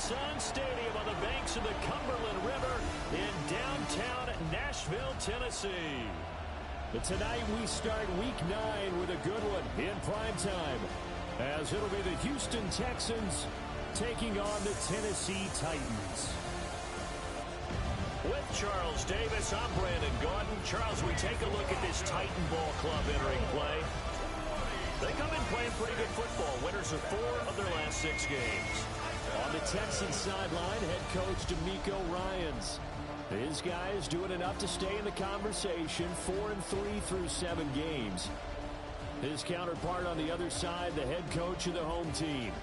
Sun Stadium on the banks of the Cumberland River in downtown Nashville, Tennessee. But tonight we start Week 9 with a good one in primetime, as it'll be the Houston Texans taking on the Tennessee Titans. With Charles Davis, I'm Brandon Gaudin. Charles, we take a look at this Titan Ball Club entering play. They come in playing pretty good football. Winners of 4 of their last 6 games. On the Texans sideline, head coach DeMeco Ryans. His guys doing enough to stay in the conversation, 4-3 through 7 games. His counterpart on the other side, the head coach of the home team.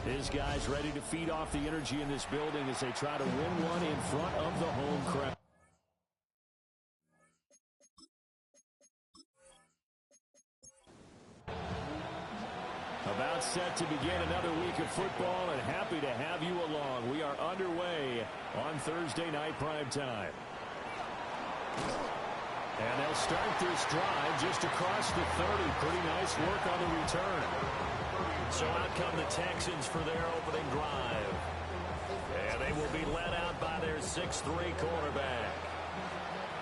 His guys ready to feed off the energy in this building as they try to win one in front of the home crowd. About set to begin another week of football, and happy to have you along. We are underway on Thursday night primetime. And they'll start this drive just across the 30. Pretty nice work on the return. So out come the Texans for their opening drive. And they will be led out by their 6'3 quarterback.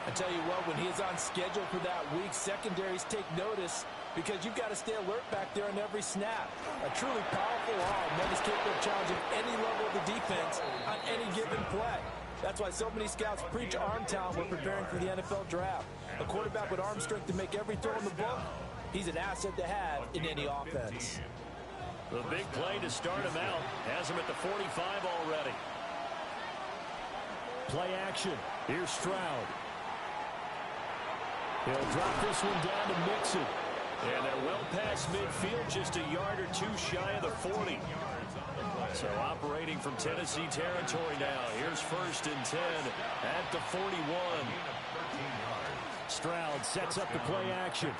I tell you what, when he's on schedule for that week, secondaries take notice because you've got to stay alert back there on every snap. A truly powerful arm that is capable of challenging any level of the defense on any given play. That's why so many scouts preach arm talent when preparing for the NFL draft. A quarterback with arm strength to make every throw in the book, he's an asset to have in any offense. The big play to start him out has him at the 45 already. Play action. Here's Stroud. He'll drop this one down to Mixon. And they're well past midfield, just a yard or 2 shy of the 40. So operating from Tennessee territory now. Here's 1st and 10 at the 41. Stroud sets up the play action.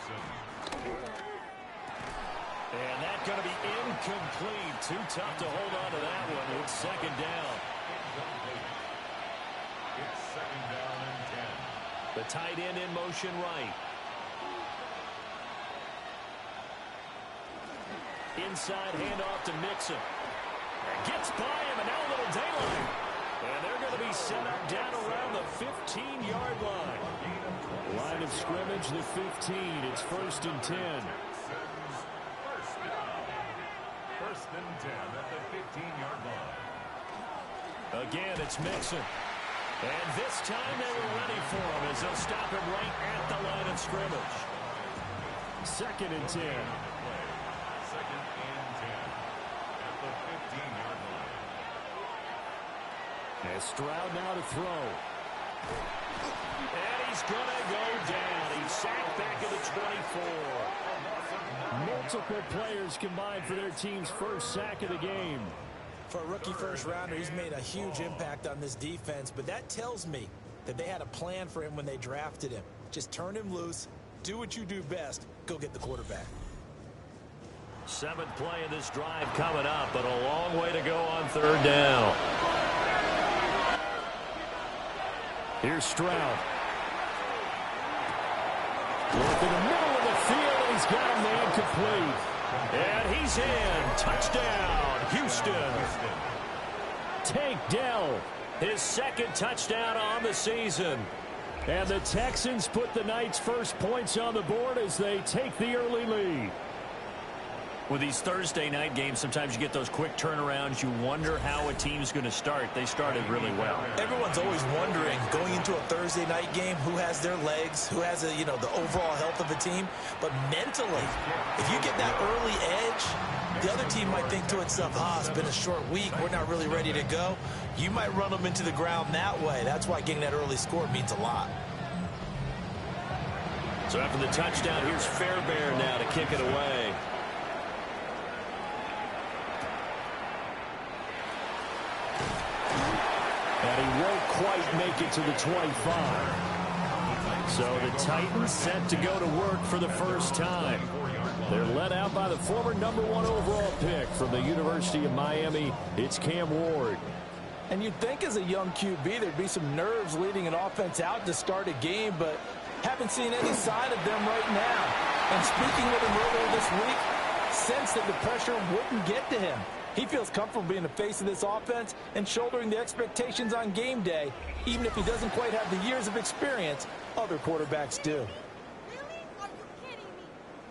And that's going to be incomplete. Too tough to hold on to that one. It's 2nd down. It's 2nd down and 10. The tight end in motion right. Inside handoff to Mixon. Gets by him, and now a little daylight. And they're going to be set up down around the 15-yard line. Line of scrimmage, the 15. It's 1st and 10. 1st and 10 at the 15-yard line. Again, it's Mixon. And this time they were ready for him as they'll stop him right at the line of scrimmage. 2nd and 10. 2nd and 10 at the 15-yard line. And Stroud now to throw. And he's going to go down. He's sacked back at the 24. Multiple players combined for their team's first sack of the game. For a rookie first-rounder, he's made a huge impact on this defense, but that tells me that they had a plan for him when they drafted him. Just turn him loose, do what you do best, go get the quarterback. 7th play of this drive coming up, but a long way to go on 3rd down. Here's Stroud. Work in the middle of the field, and he's got a man complete. And he's in. Touchdown, Houston. Tank Dell. His 2nd touchdown on the season. And the Texans put the Knights' first points on the board as they take the early lead. With these Thursday night games, sometimes you get those quick turnarounds. You wonder how a team's going to start. They started really well. Everyone's always wondering, going into a Thursday night game, who has their legs, who has, the overall health of the team. But mentally, if you get that early edge, the other team might think to itself, it's been a short week. We're not really ready to go. You might run them into the ground that way. That's why getting that early score means a lot. So after the touchdown, here's Fairbairn now to kick it away. And he won't quite make it to the 25. So the Titans set to go to work for the first time. They're led out by the former #1 overall pick from the University of Miami. It's Cam Ward. And you'd think as a young QB there'd be some nerves leading an offense out to start a game, but haven't seen any sign of them right now. And speaking with him earlier this week, sensed that the pressure wouldn't get to him. He feels comfortable being the face of this offense and shouldering the expectations on game day, even if he doesn't quite have the years of experience other quarterbacks do.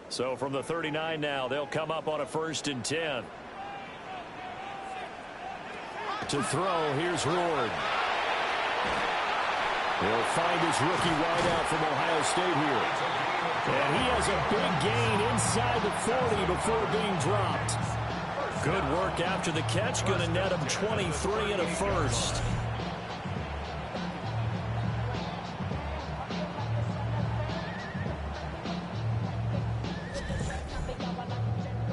So from the 39 now, they'll come up on a 1st and 10. To throw, here's Ward. He'll find his rookie wideout from Ohio State here. And he has a big gain inside the 40 before being dropped. Good work after the catch. Going to net him 23 and a first.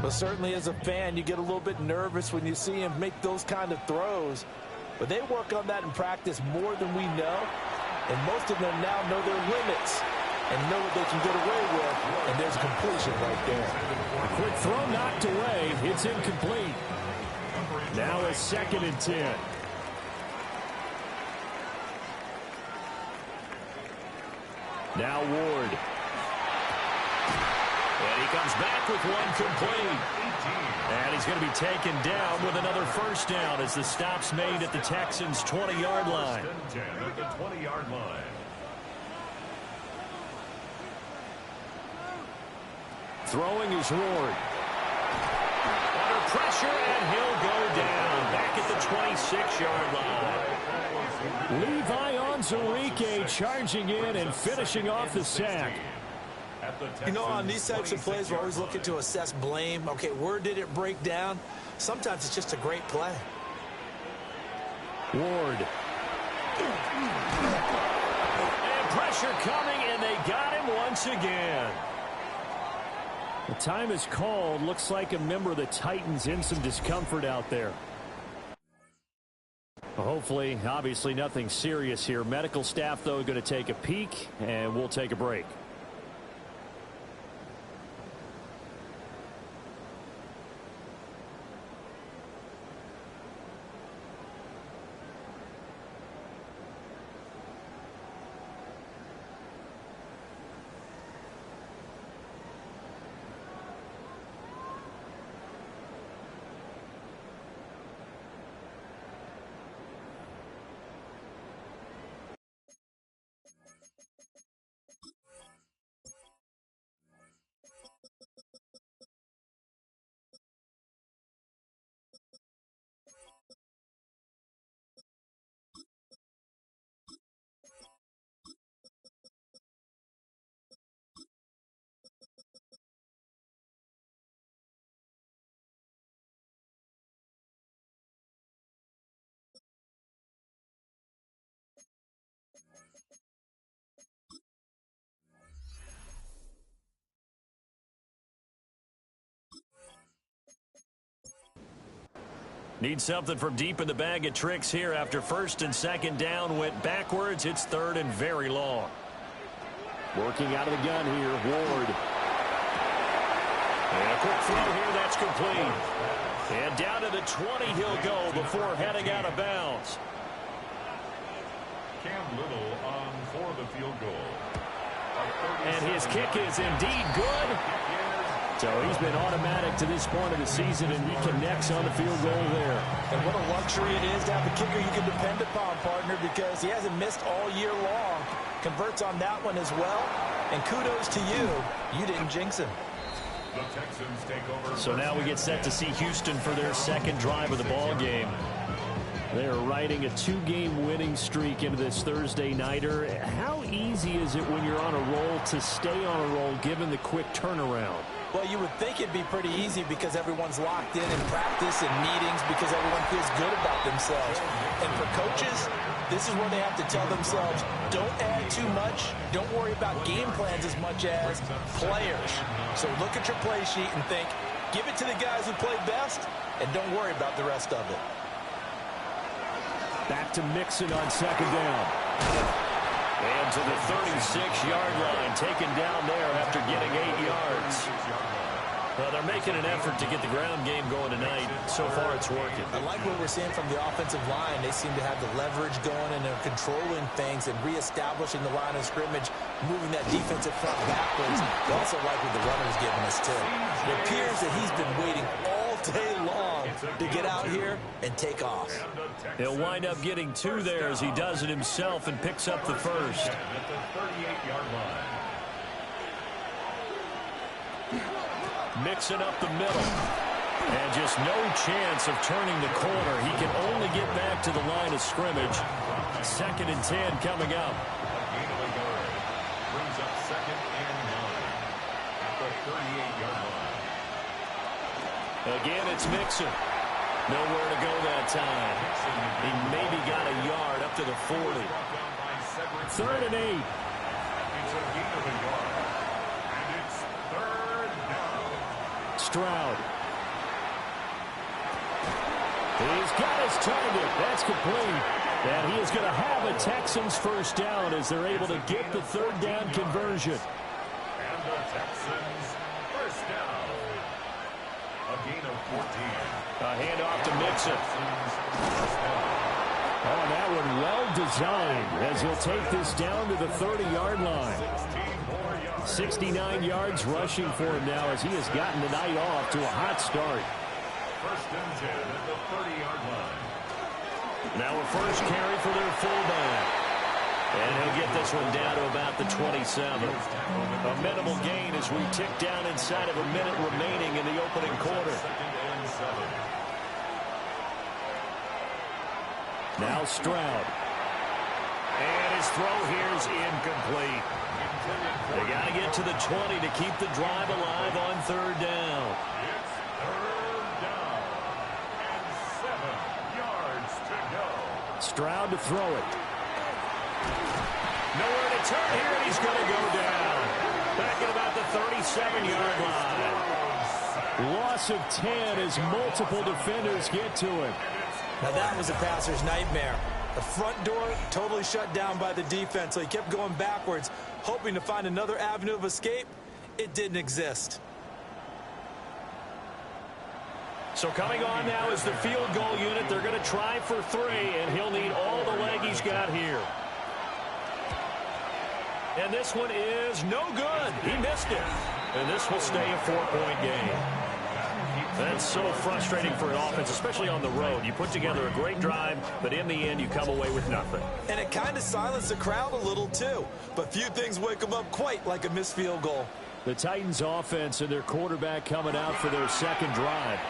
But certainly as a fan, you get a little bit nervous when you see him make those kind of throws. But they work on that in practice more than we know. And most of them now know their limits and know what they can get away with. And there's a completion right there. A quick throw knocked away. It's incomplete. Now a 2nd and 10. Now Ward. And he comes back with one complete. And he's going to be taken down with another 1st down as the stop's made at the Texans' 20-yard line. 10 at the 20-yard line. Throwing is Ward. Under pressure, and he'll go down back at the 26-yard line. Levi Onwuzurike charging in and finishing off the sack. You know, on these types of plays, we're always looking to assess blame. Okay, where did it break down? Sometimes it's just a great play. Ward. And pressure coming, and they got him once again. The time is called. Looks like a member of the Titans in some discomfort out there. Hopefully, obviously nothing serious here. Medical staff, though, going to take a peek, and we'll take a break. Need something from deep in the bag of tricks here after 1st and 2nd down went backwards. It's 3rd and very long. Working out of the gun here, Ward. And a quick throw here, that's complete. And down to the 20 he'll go before heading out of bounds. Cam Little on for the field goal. And his kick is indeed good. So he's been automatic to this point of the season, and he connects on the field goal there. And what a luxury it is to have a kicker you can depend upon, partner, because he hasn't missed all year long. Converts on that one as well. And kudos to you. You didn't jinx him. The Texans take over. So now we get set to see Houston for their 2nd drive of the ball game. They're riding a 2-game winning streak into this Thursday nighter. How easy is it when you're on a roll to stay on a roll given the quick turnaround? Well, you would think it'd be pretty easy because everyone's locked in practice and meetings because everyone feels good about themselves. And for coaches, this is where they have to tell themselves, don't add too much. Don't worry about game plans as much as players. So look at your play sheet and think, give it to the guys who play best, and don't worry about the rest of it. Back to Mixon on 2nd down. And to the 36-yard line, taken down there after getting 8 yards. Well, they're making an effort to get the ground game going tonight. So far, it's working. I like what we're seeing from the offensive line. They seem to have the leverage going, and they're controlling things and reestablishing the line of scrimmage, moving that defensive front backwards. I also like what the runner's giving us, too. It appears that he's been waiting all day long to get out here and take off. He'll wind up getting 2 there as he does it himself and picks up the first. At the 38-yard line. Mixing up the middle. And just no chance of turning the corner. He can only get back to the line of scrimmage. 2nd and 10 coming up. A gain of a yard. Brings up 2nd and 9. At the 38-yard line. Again, it's Mixon. Nowhere to go that time. He maybe got a yard up to the 40. 3rd and 8. It's a gain of a yard. And it's 3rd down. Stroud. He's got his target. That's complete. And he is going to have a Texans first down as they're able to get the 3rd down conversion. And the Texans first down. A gain of 14. A handoff to Mixon. First down. Oh, that one well designed as he'll take this down to the 30-yard line. 16 more yards. 69 yards rushing for him now as he has gotten the night off to a hot start. 1st and 10 at the 30-yard line. Now a first carry for their fullback. And he'll get this one down to about the 27. A minimal gain as we tick down inside of a minute remaining in the opening quarter. 2nd and 7. Now Stroud. And his throw here is incomplete. They got to get to the 20 to keep the drive alive on 3rd down. It's 3rd down. And 7 yards to go. Stroud to throw it. Nowhere to turn here, and he's going to go down. Back at about the 37-yard line. Loss of 10 as multiple defenders get to him. Now that was a passer's nightmare. The front door totally shut down by the defense, so he kept going backwards, hoping to find another avenue of escape. It didn't exist. So coming on now is the field goal unit. They're going to try for 3, and he'll need all the leg he's got here. And this one is no good. He missed it. And this will stay a 4-point game. That's so frustrating for an offense, especially on the road. You put together a great drive, but in the end, you come away with nothing. And it kind of silenced the crowd a little, too. But few things wake them up quite like a missed field goal. The Titans offense and their quarterback coming out for their 2nd drive.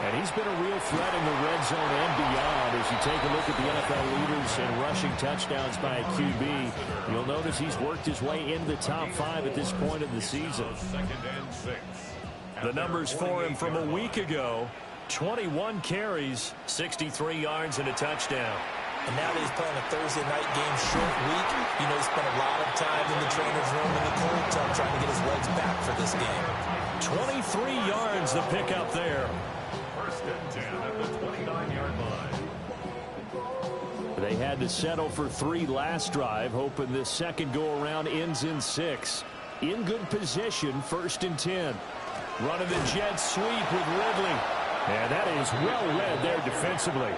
And he's been a real threat in the red zone and beyond. As you take a look at the NFL leaders in rushing touchdowns by a QB, you'll notice he's worked his way into the top 5 at this point of the season. 2nd and 6. The numbers for him from a week ago: 21 carries, 63 yards, and a touchdown. And now that he's playing a Thursday night game short week, you know he spent a lot of time in the trainer's room in the cold tub trying to get his legs back for this game. 23 yards the pickup there. 1st and 10 at the 29-yard line. They had to settle for 3 last drive, hoping this second go-around ends in 6. In good position, 1st and 10. Running the jet sweep with Ridley. And that is well read there defensively.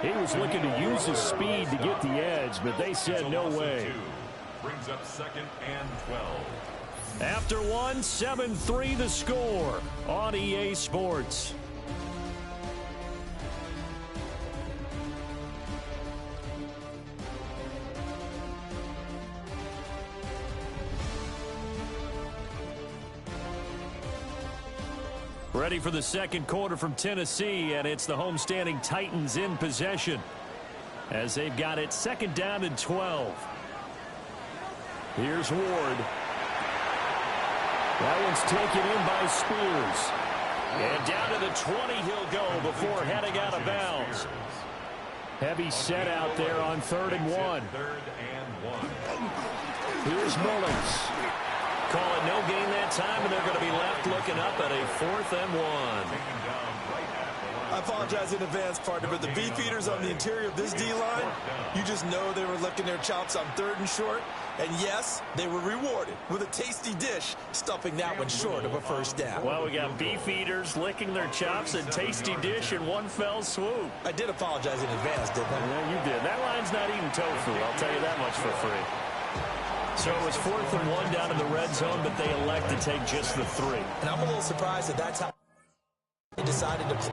He was looking to use his speed to get the edge, but they said no way. Brings up 2nd and 12. After one, 7-3 the score on EA Sports. Ready for the second quarter from Tennessee, and it's the homestanding Titans in possession as they've got it 2nd down and 12. Here's Ward. That one's taken in by Spears. And down to the 20 he'll go before heading out of bounds. Heavy set out there on 3rd and 1. 3rd and 1. Here's Mullins. Call it no gain that time, and they're going to be left looking up at a 4th and 1. I apologize in advance, partner, but the beefeaters on the interior of this D-line, you just know they were licking their chops on 3rd and short. And yes, they were rewarded with a tasty dish, stuffing that one short of a first down. Well, we got beefeaters licking their chops and tasty dish in one fell swoop. I did apologize in advance, didn't I? Yeah, you did. That line's not eating tofu, I'll tell you that much for free. So it was 4th and 1 down in the red zone, but they elect to take just the 3. And I'm a little surprised that that's how they decided to play.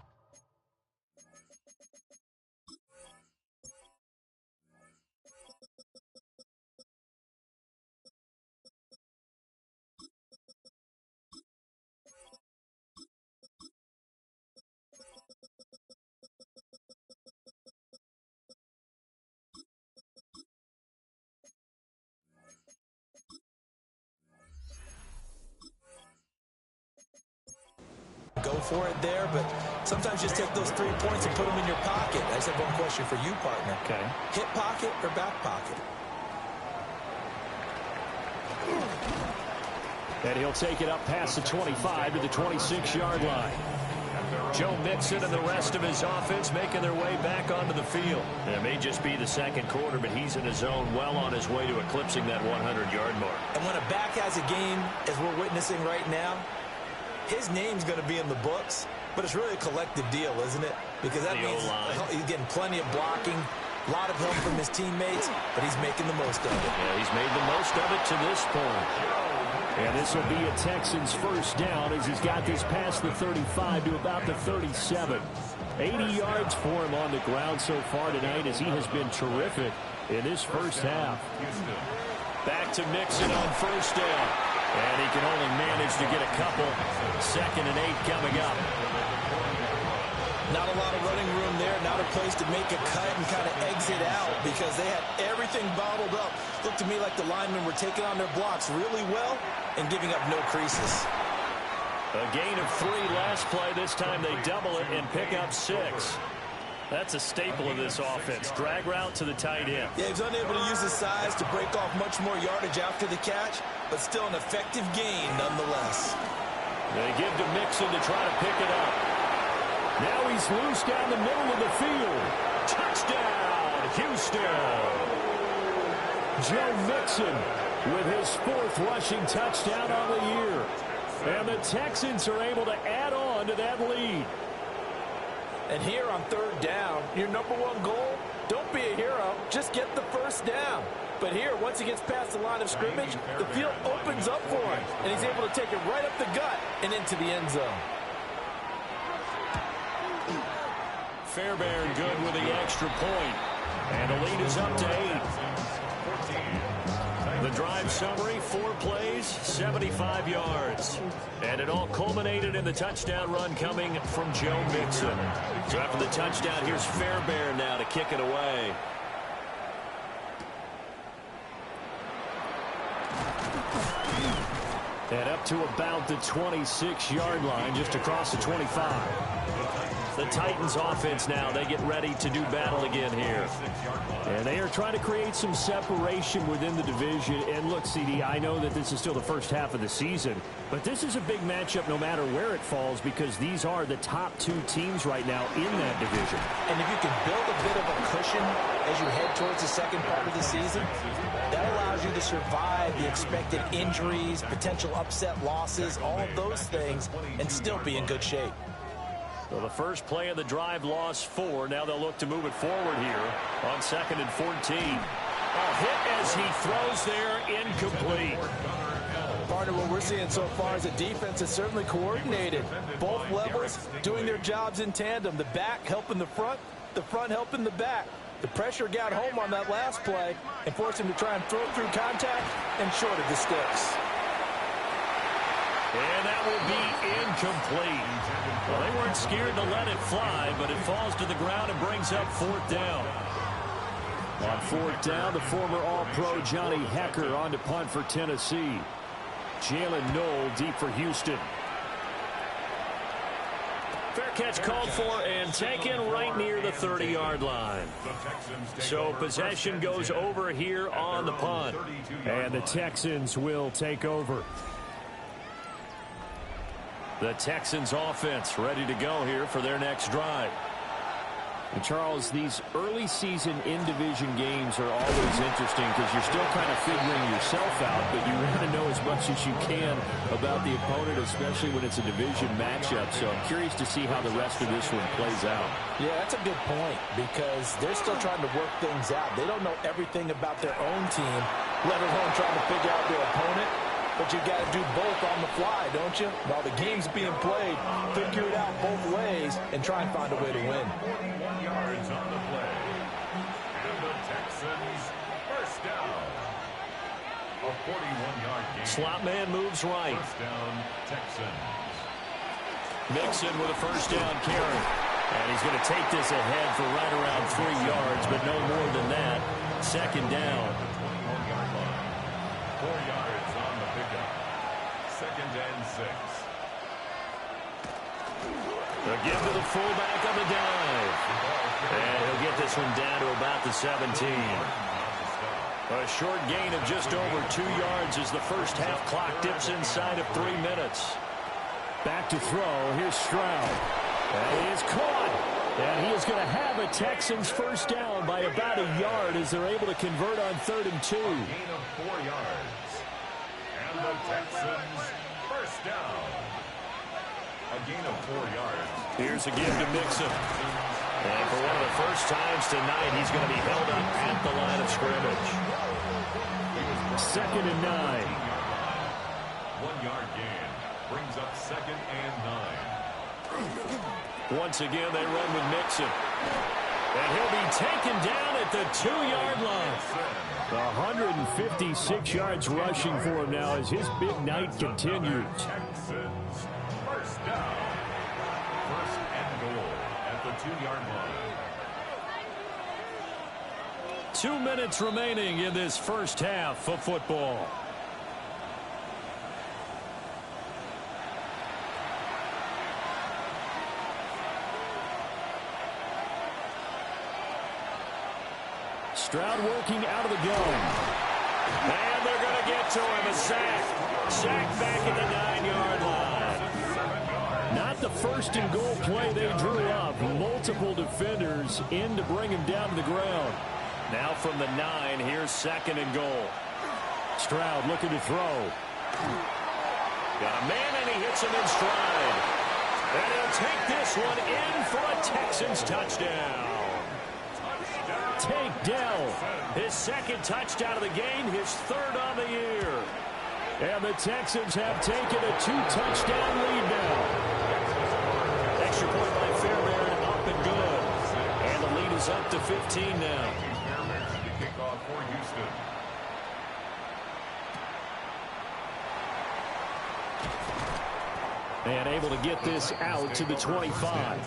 Go for it there, but sometimes just take those 3 points and put them in your pocket. I just have one question for you, partner. Okay. Hip pocket or back pocket? And he'll take it up past the 25 to the 26-yard line. Joe Mixon and the rest of his offense making their way back onto the field. It may just be the second quarter, but he's in his zone, well on his way to eclipsing that 100-yard mark. And when a back has a game, as we're witnessing right now, his name's going to be in the books, but it's really a collective deal, isn't it? Because that means he's getting plenty of blocking, a lot of help from his teammates, but he's making the most of it. Yeah, he's made the most of it to this point. And this will be a Texans first down as he's got this past the 35 to about the 37. 80 yards for him on the ground so far tonight as he has been terrific in this first half. Back to Mixon on first down. And he can only manage to get a couple. 2nd and 8 coming up. Not a lot of running room there. Not a place to make a cut and kind of exit out because they had everything bottled up. Looked to me like the linemen were taking on their blocks really well and giving up no creases. A gain of 3 last play. This time they double it and pick up 6. That's a staple of this offense. Drag route to the tight end. Yeah, he was unable to use his size to break off much more yardage after the catch, but still an effective gain nonetheless. They give to Mixon to try to pick it up. Now he's loose down the middle of the field. Touchdown, Houston. Joe Mixon with his 4th rushing touchdown on the year. And the Texans are able to add on to that lead. And here on 3rd down, your number 1 goal, don't be a hero, just get the first down. But here, once he gets past the line of scrimmage, the field opens up for him, and he's able to take it right up the gut and into the end zone. Fairbairn good with the extra point. And the lead is up to 8. The drive summary, 4 plays, 75 yards. And it all culminated in the touchdown run coming from Joe Mixon. So after the touchdown, here's Fairbairn now to kick it away. And up to about the 26-yard line, just across the 25. The Titans offense now, they get ready to do battle again here. And they are trying to create some separation within the division. And look, CD, I know that this is still the first half of the season, but this is a big matchup no matter where it falls because these are the top 2 teams right now in that division. And if you can build a bit of a cushion as you head towards the second part of the season, that allows you to survive the expected injuries, potential upset losses, all of those things, and still be in good shape. So the first play of the drive lost 4. Now they'll look to move it forward here on 2nd and 14. A hit as he throws there, incomplete. Partner, what we're seeing so far is the defense is certainly coordinated. Both levels doing their jobs in tandem. The back helping the front helping the back. The pressure got home on that last play and forced him to try and throw through contact and short of the sticks. And that will be incomplete. Well, they weren't scared to let it fly, but it falls to the ground and brings up 4th down. On 4th down, the former All-Pro Johnny Hekker on to punt for Tennessee. Jalen Knoll deep for Houston. Fair catch called for and taken right near the 30-yard line. So possession goes over here on the punt. And the Texans will take over. The Texans offense ready to go here for their next drive. And Charles, these early season in-division games are always interesting because you're still kind of figuring yourself out, but you want to know as much as you can about the opponent, especially when it's a division matchup. So I'm curious to see how the rest of this one plays out. Yeah, that's a good point because they're still trying to work things out. They don't know everything about their own team, let alone trying to figure out their opponent. but you got to do both on the fly, don't you? While the game's being played, figure it out both ways and try and find a way to win. 41 yards on the play. And the Texans first down. A 41-yard gain. Slot man moves right. First down, Texans. Mixon with a first down carry. And he's going to take this ahead for right around 3 yards, but no more than that. Second down. 21-yard line. 4 yards on the pickup. Second and 6. They'll give to the fullback on the dive. And he'll get this one down to about the 17. A short gain of just over 2 yards as the first half clock dips inside of 3 minutes. Back to throw. Here's Stroud. And he is caught. And he is going to have a Texans first down by about a yard as they're able to convert on 3rd and 2. Gain of 4 yards. And the Texans first down. A gain of 4 yards. Here's a give to Mixon. And for one of the first times tonight, he's going to be held up at the line of scrimmage. 2nd and 9. 1-yard gain. Brings up 2nd and 9. Once again, they run with Mixon. And he'll be taken down at the 2-yard line. 156 yards rushing for him now as his big night continues. Texans first down. First and goal at the 2-yard line. 2 minutes remaining in this first half of football. Stroud working out of the gun. And they're going to get to him. A sack. Sack back at the 9-yard line. Not the first and goal play they drew up. Multiple defenders in to bring him down to the ground. Now from the 9, here's 2nd and goal. Stroud looking to throw. Got a man and he hits him in stride. And he'll take this one in for a Texans touchdown. Tank Dell, his 2nd touchdown of the game, his 3rd on the year. And the Texans have taken a 2-touchdown lead now. Extra point by Fairbairn, up and good. And the lead is up to 15 now. The kickoff for Houston. And able to get this out to the 25.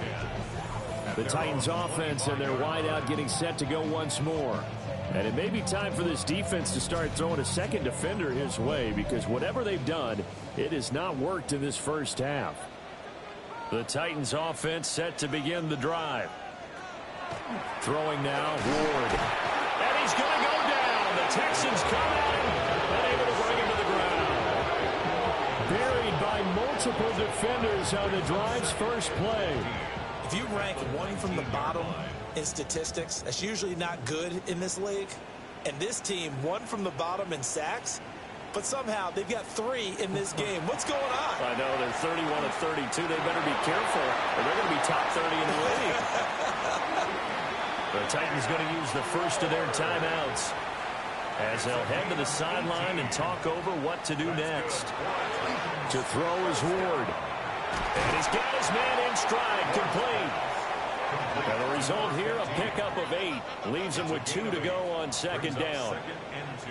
The Titans offense and their wideout getting set to go once more. And it may be time for this defense to start throwing a second defender his way, because whatever they've done, it has not worked in this first half. The Titans offense set to begin the drive. Throwing now, Ward. And he's going to go down. The Texans come at him and able to bring him to the ground. Buried by multiple defenders on the drive's first play. If you rank one from the bottom in statistics, that's usually not good in this league. And this team, one from the bottom in sacks, but somehow they've got 3 in this game. What's going on? I know, they're 31 of 32. They better be careful, or they're going to be top 30 in the league. The Titans going to use the first of their timeouts as they'll head to the sideline and talk over what to do next. To throw is Ward. And he's got his man in stride, complete. And the result here, a pickup of 8. Leaves him with 2 to go on 2nd down. 2nd and 2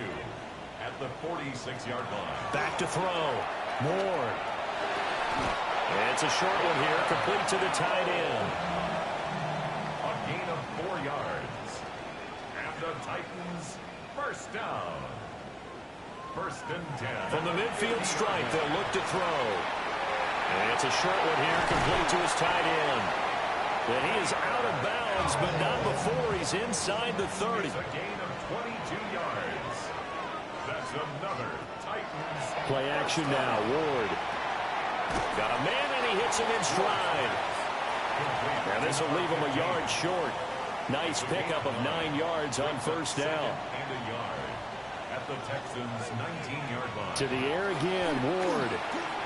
at the 46-yard line. Back to throw. Ward. And it's a short one here, complete to the tight end. A gain of 4 yards. And the Titans first down. 1st and 10. From the midfield stripe, they'll look to throw. And it's a short one here, complete to his tight end. And he is out of bounds, but not before he's inside the 30. It's a gain of 22 yards. That's another Titans. Play action now, Ward. Got a man and he hits him in stride. And this will leave him a yard short. Nice pickup of 9 yards on first down. And a yard at the Texans' 19-yard line. To the air again, Ward.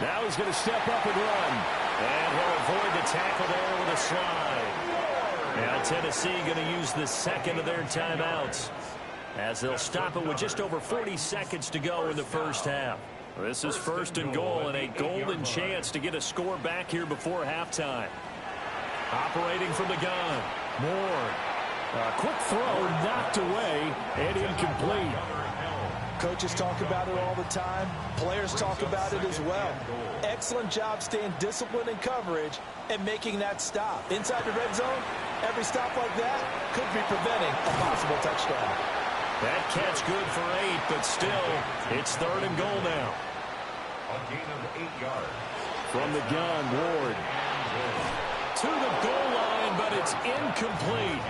Now he's going to step up and run. And he'll avoid the tackle there with a slide. Now Tennessee going to use the 2nd of their timeouts, as they'll stop it with just over 40 seconds to go in the first half. This is first and goal, and a golden chance to get a score back here before halftime. Operating from the gun, Moore. A quick throw knocked away and incomplete. Coaches talk about it all the time. Players talk about it as well. Excellent job staying disciplined in coverage and making that stop. Inside the red zone, every stop like that could be preventing a possible touchdown. That catch good for 8, but still, it's third and goal now. A gain of 8 yards. From the gun, Ward. To the goal line, but it's incomplete.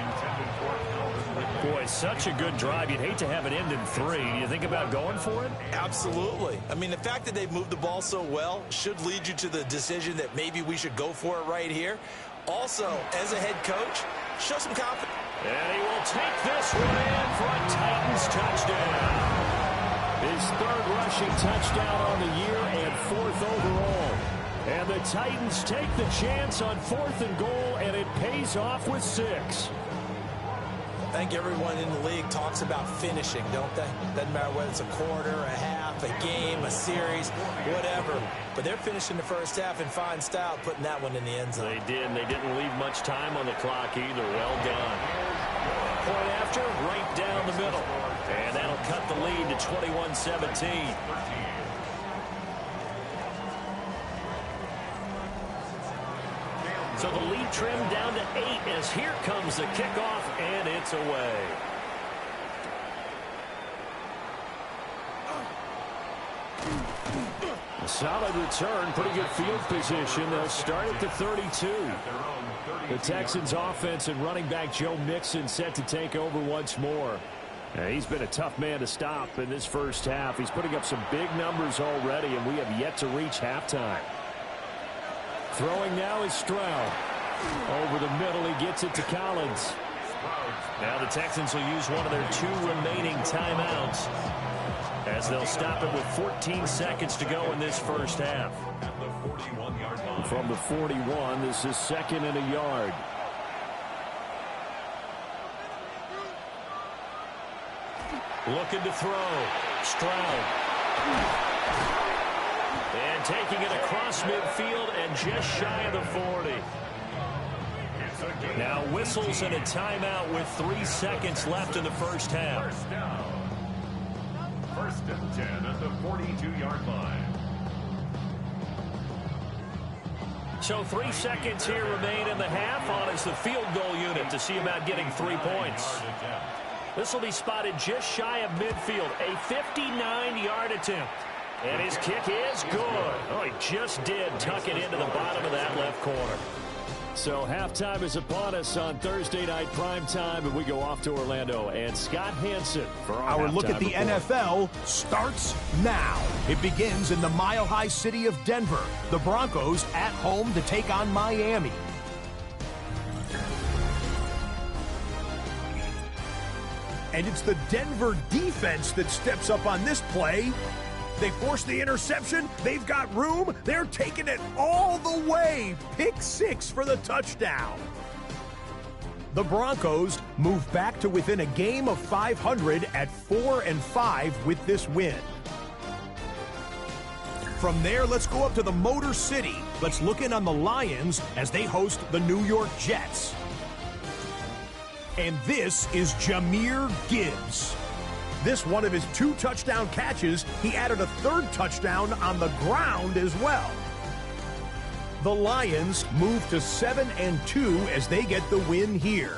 Boy, such a good drive. You'd hate to have it end in 3. Do you think about going for it? Absolutely. I mean, the fact that they've moved the ball so well should lead you to the decision that maybe we should go for it right here. Also, as a head coach, show some confidence. And he will take this one in for a Titans touchdown. His third rushing touchdown on the year and 4th overall. And the Titans take the chance on 4th and goal, and it pays off with 6. I think everyone in the league talks about finishing, don't they? Doesn't matter whether it's a quarter, a half, a game, a series, whatever. But they're finishing the first half in fine style, putting that one in the end zone. They did, and they didn't leave much time on the clock either. Well done. Point after, right down the middle. And that'll cut the lead to 21-17. So the lead trimmed down to 8 as here comes the kickoff, and it's away. A solid return, pretty good field position. They'll start at the 32. The Texans offense and running back Joe Mixon set to take over once more. He's been a tough man to stop in this first half. He's putting up some big numbers already, and we have yet to reach halftime. Throwing now is Stroud. Over the middle, he gets it to Collins. Now the Texans will use one of their 2 remaining timeouts, as they'll stop it with 14 seconds to go in this first half. From the 41, this is 2nd and a yard. Looking to throw. Stroud. And taking it across midfield and just shy of the 40. Now whistles and a timeout with 3 seconds left in the first half. First and 10 at the 42-yard line. So 3 seconds here remain in the half on as the field goal unit to see about getting 3 points. This will be spotted just shy of midfield. A 59-yard attempt. And his kick is good. Oh, he just did tuck it into the bottom of that left corner. So halftime is upon us on Thursday night primetime, and we go off to Orlando. And Scott Hansen for our look at the report. NFL starts now. It begins in the mile-high city of Denver. The Broncos at home to take on Miami. And it's the Denver defense that steps up on this play. They force the interception. They've got room. They're taking it all the way. Pick 6 for the touchdown. The Broncos move back to within a game of 500 at 4-5 with this win. From there, let's go up to the Motor City. Let's look in on the Lions as they host the New York Jets. And this is Jahmyr Gibbs. This one of his 2 touchdown catches. He added a 3rd touchdown on the ground as well. The Lions move to 7-2 as they get the win here.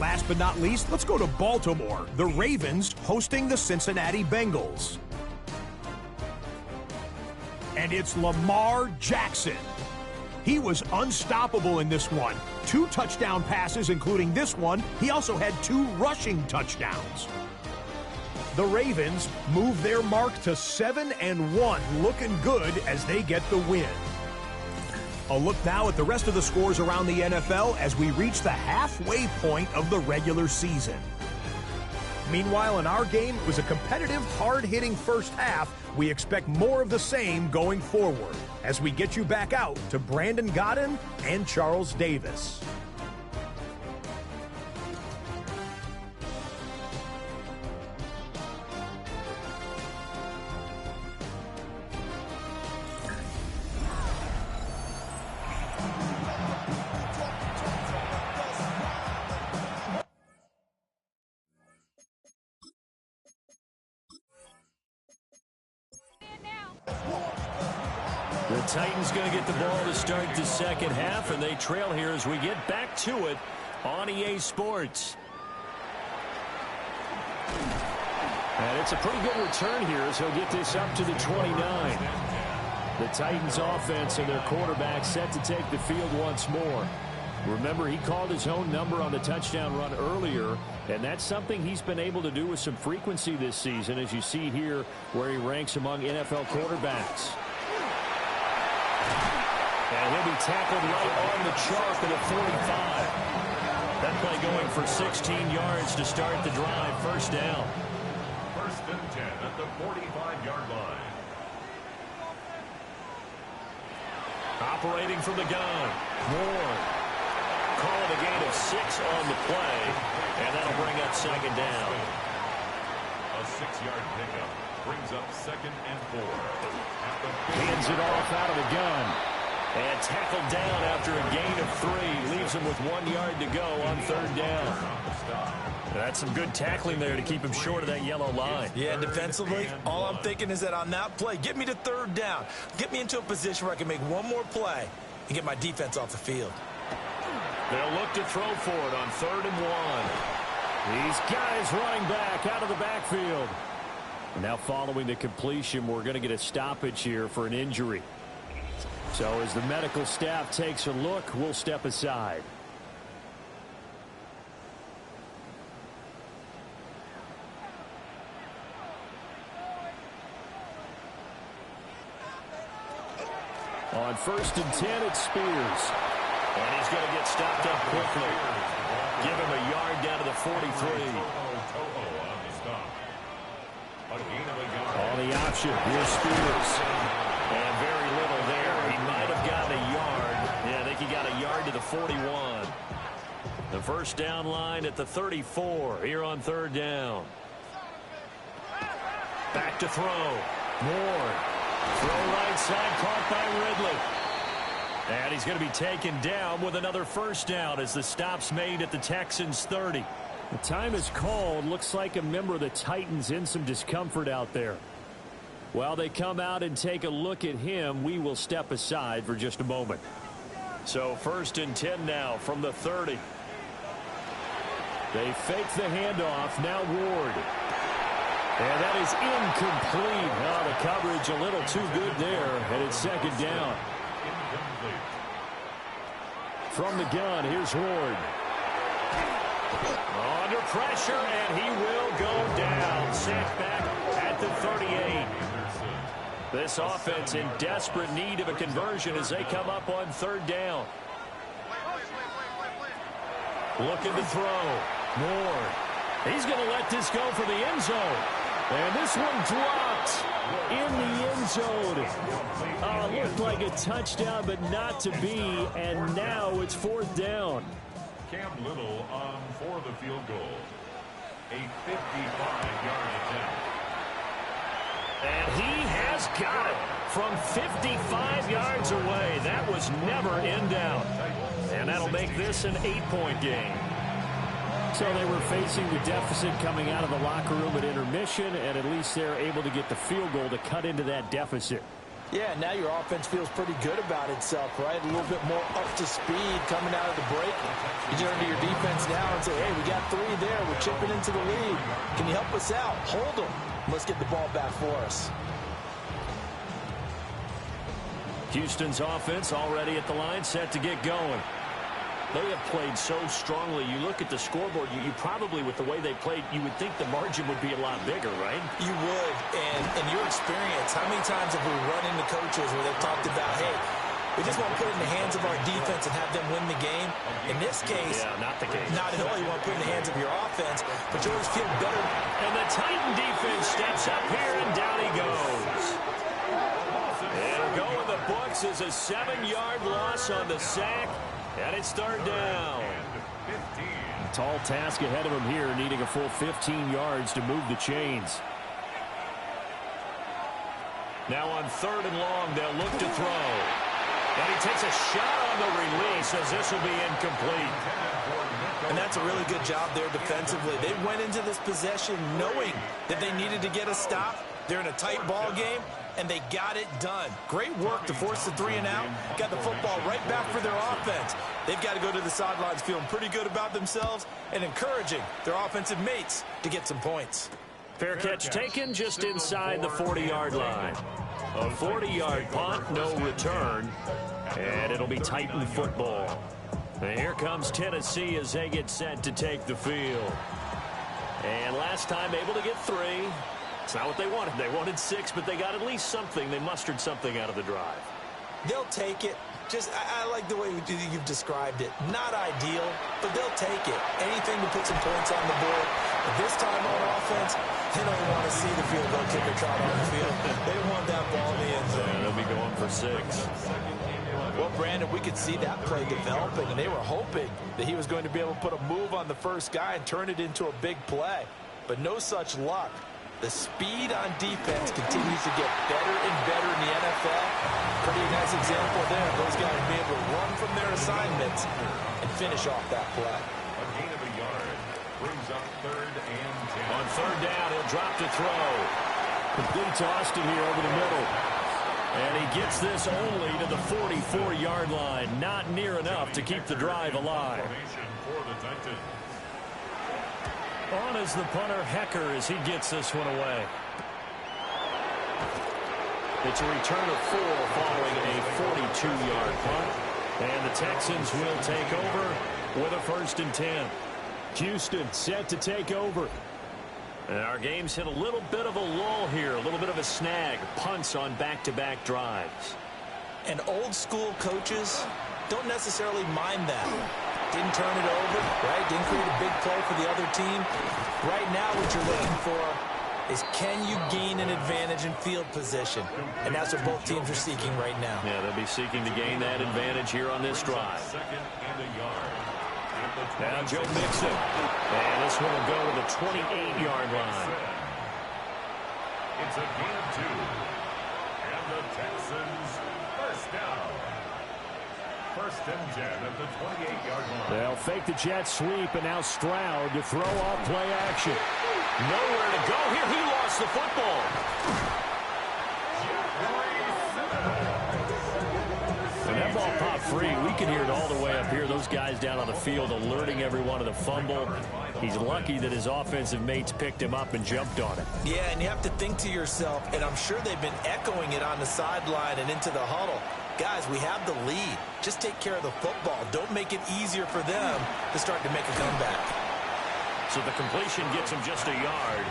Last but not least, let's go to Baltimore. The Ravens hosting the Cincinnati Bengals. And it's Lamar Jackson. He was unstoppable in this one. 2 touchdown passes, including this one. He also had 2 rushing touchdowns. The Ravens move their mark to 7-1, looking good as they get the win. A look now at the rest of the scores around the NFL as we reach the halfway point of the regular season. Meanwhile, in our game, it was a competitive, hard-hitting first half. We expect more of the same going forward as we get you back out to Brandon Godden and Charles Davis. Titans going to get the ball to start the second half, and they trail here as we get back to it on EA Sports. And it's a pretty good return here as he'll get this up to the 29. The Titans offense and their quarterback set to take the field once more. Remember, he called his own number on the touchdown run earlier, and that's something he's been able to do with some frequency this season, as you see here where he ranks among NFL quarterbacks. And he'll be tackled right on the chalk at the 45. That play going for 16 yards to start the drive. First down. First and 10 at the 45-yard line. Operating from the gun. Moore. Calling a gain of 6 on the play, and that'll bring up second down. A 6-yard pickup brings up 2nd and 4. Hands it off out of the gun. And tackled down after a gain of 3. Leaves him with 1 yard to go on third down. That's some good tackling there to keep him short of that yellow line. Yeah, defensively, all I'm thinking is that on that play, get me to third down. Get me into a position where I can make one more play and get my defense off the field. They'll look to throw for it on 3rd and 1. These guys running back out of the backfield. Now following the completion, we're going to get a stoppage here for an injury. So as the medical staff takes a look, we'll step aside. On 1st and 10, it's Spears. And he's going to get stopped up quickly. Give him a yard down to the 43. On the option, here's Spears. And very little there. He might have gotten a yard. Yeah, I think he got a yard to the 41. The first down line at the 34 here on 3rd down. Back to throw. Moore. Throw right side, caught by Ridley. And he's going to be taken down with another first down as the stop's made at the Texans' 30. The time is called. Looks like a member of the Titans in some discomfort out there. While they come out and take a look at him, we will step aside for just a moment. So 1st and 10 now from the 30. They fake the handoff. Now Ward. And that is incomplete. Oh, the coverage a little too good there. And it's second down. From the gun, here's Ward. Under pressure, and he will go down. Sacked back at the 38. This offense in desperate need of a conversion as they come up on 3rd down. Looking to throw. Moore. He's going to let this go for the end zone. And this one dropped in the end zone. Looked like a touchdown, but not to be. And now it's 4th down. Cam Little on for the field goal. A 55-yard attempt. And he has got it from 55 yards away. That was never in doubt. And that'll make this an 8-point game. So they were facing the deficit coming out of the locker room at intermission, and at least they're able to get the field goal to cut into that deficit. Yeah, now your offense feels pretty good about itself, right? A little bit more up to speed coming out of the break. You turn to your defense now and say, hey, we got 3 there. We're chipping into the lead. Can you help us out? Hold them. Let's get the ball back for us. Houston's offense already at the line, set to get going. They have played so strongly. You look at the scoreboard, you probably, with the way they played, you would think the margin would be a lot bigger, right? You would. And in your experience, how many times have we run into coaches where they've talked about, hey, we just want to put it in the hands of our defense and have them win the game? In this case, not the case. Not at all. You want to put it in the hands of your offense, but you always feel better. And the Titan defense steps up here, and down he goes. It'll go in the books as a 7-yard loss on the sack. And it's 3rd down. Tall task ahead of him here, needing a full 15 yards to move the chains. Now on 3rd and long, they'll look to throw. And he takes a shot on the release as this will be incomplete. And that's a really good job there defensively. They went into this possession knowing that they needed to get a stop. They're in a tight ball game. and they got it done. Great work to force the 3 and out. Got the football right back for their offense. They've got to go to the sidelines feeling pretty good about themselves and encouraging their offensive mates to get some points. Fair catch taken just inside the 40-yard line. A 40-yard punt, no return, and it'll be Titan football. And here comes Tennessee as they get set to take the field. And last time able to get 3. It's not what they wanted. They wanted 6, but they got at least something. They mustered something out of the drive. They'll take it. I like the way you've described it. Not ideal, but they'll take it. Anything to put some points on the board. But this time on offense, they don't want to see the field goal kicker trot on the field. They want that ball in the end zone. Yeah, they'll be going for 6. Well, Brandon, we could see that play developing, and they were hoping that he was going to be able to put a move on the first guy and turn it into a big play. But no such luck. The speed on defense continues to get better and better in the NFL. Pretty nice example there. Those guys being able to run from their assignments and finish off that play. A gain of a yard brings up 3rd and 10. On 3rd down, he'll drop to throw. Complete to Austin here over the middle. And he gets this only to the 44-yard line. Not near enough to keep the drive alive. For the Titans. On is the punter, Hecker, as he gets this one away. It's a return of 4 following a 42-yard punt. And the Texans will take over with a 1st and 10. Houston set to take over. And our game's hit a little bit of a lull here, a little bit of a snag. Punts on back-to-back drives. And old-school coaches don't necessarily mind that. Didn't turn it over, right? Didn't create a big play for the other team. Right now what you're looking for is can you gain an advantage in field position? And that's what both teams are seeking right now. Yeah, they'll be seeking to gain that advantage here on this drive. 2nd and a yard. Now Joe Mixon. And this one will go to the 28-yard line. It's a gain of 2. And the Texans first down. 1st and 10 at the 28-yard line. They'll fake the jet sweep, and now Stroud to throw off play action. Nowhere to go here. He lost the football. And that ball popped free. We can hear it all the way up here. Those guys down on the field alerting everyone of the fumble. He's lucky that his offensive mates picked him up and jumped on it. Yeah, and you have to think to yourself, and I'm sure they've been echoing it on the sideline and into the huddle. Guys, we have the lead. Just take care of the football. Don't make it easier for them to start to make a comeback. So the completion gets him just a yard.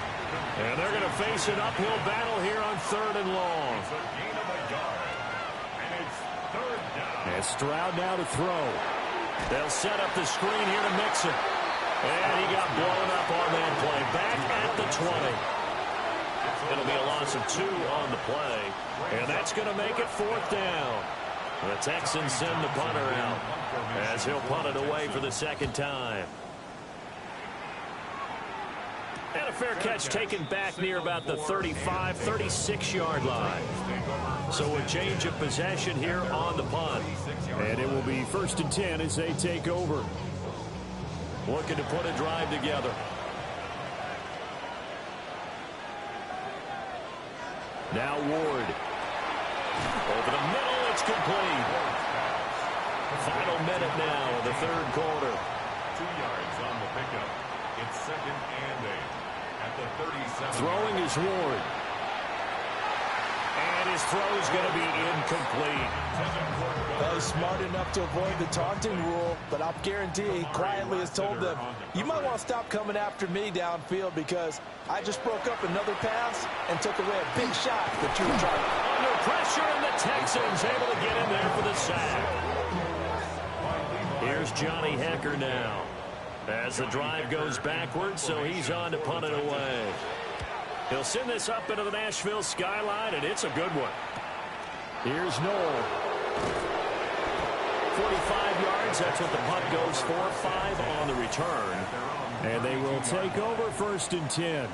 And they're going to face an uphill battle here on 3rd and long. It's a gain of a yard. And it's 3rd down. And Stroud now to throw. They'll set up the screen here to Mixon. And he got blown up on that play. Back at the 20. It'll be a loss of 2 on the play. And that's going to make it 4th down. The Texans send the punter out as he'll punt it away for the 2nd time. And a fair catch taken back near about the 35, 36-yard line. So a change of possession here on the punt. And it will be 1st and 10 as they take over. Looking to put a drive together. Now Ward. Over the middle, it's complete. Final minute now of the 3rd quarter. 2 yards on the pickup. It's 2nd and 8 at the 37. Throwing is Ward. And his throw is going to be incomplete. Well, he's smart enough to avoid the taunting rule, but I'll guarantee he quietly has told them, you might want to stop coming after me downfield because I just broke up another pass and took away a big shot that you were trying. Under pressure, and the Texans able to get in there for the sack. Here's Johnny Hecker now as the drive goes backwards, so he's on to punt it away. He'll send this up into the Nashville skyline, and it's a good one. Here's Noel. 45 yards, that's what the punt goes for. 5 on the return. And they will take over 1st and 10.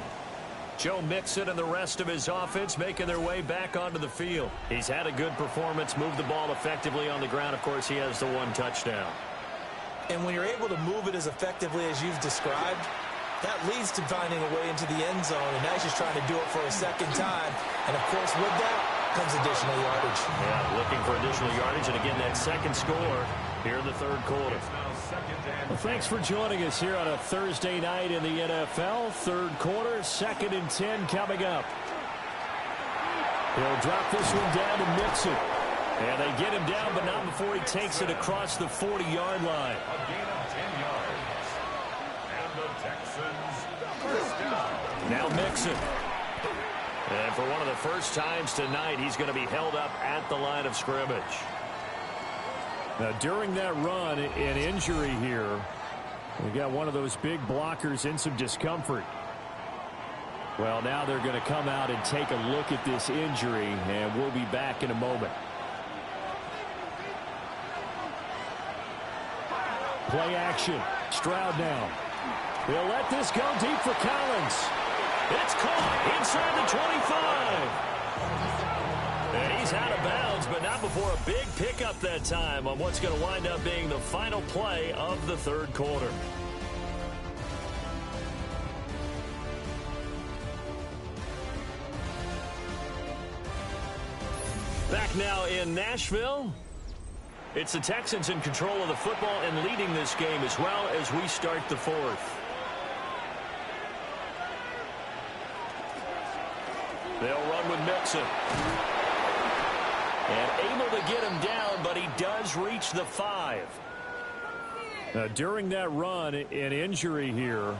Joe Mixon and the rest of his offense making their way back onto the field. He's had a good performance, moved the ball effectively on the ground. Of course, he has the 1 touchdown. And when you're able to move it as effectively as you've described, that leads to finding a way into the end zone, and now he's just trying to do it for a 2nd time. And, of course, with that, comes additional yardage. Yeah, looking for additional yardage, and again, that second score here in the third quarter. Well, thanks for joining us here on a Thursday night in the NFL. Third quarter, 2nd and 10 coming up. He'll drop this one down to Mixon. And they get him down, but not before he takes it across the 40-yard line. A gain of 10 yards. And the Texans first down. Now Mixon. And for one of the first times tonight, he's going to be held up at the line of scrimmage. Now, during that run, an injury here. We got one of those big blockers in some discomfort. Well, now they're going to come out and take a look at this injury, and we'll be back in a moment. Play action. Stroud now. They'll let this go deep for Collins. It's caught inside the 25. And he's out of bounds, but not before a big pickup that time on what's going to wind up being the final play of the third quarter. Back now in Nashville. It's the Texans in control of the football and leading this game as well as we start the fourth. They'll run with Mixon. And able to get him down, but he does reach the 5. Now, during that run, an injury here.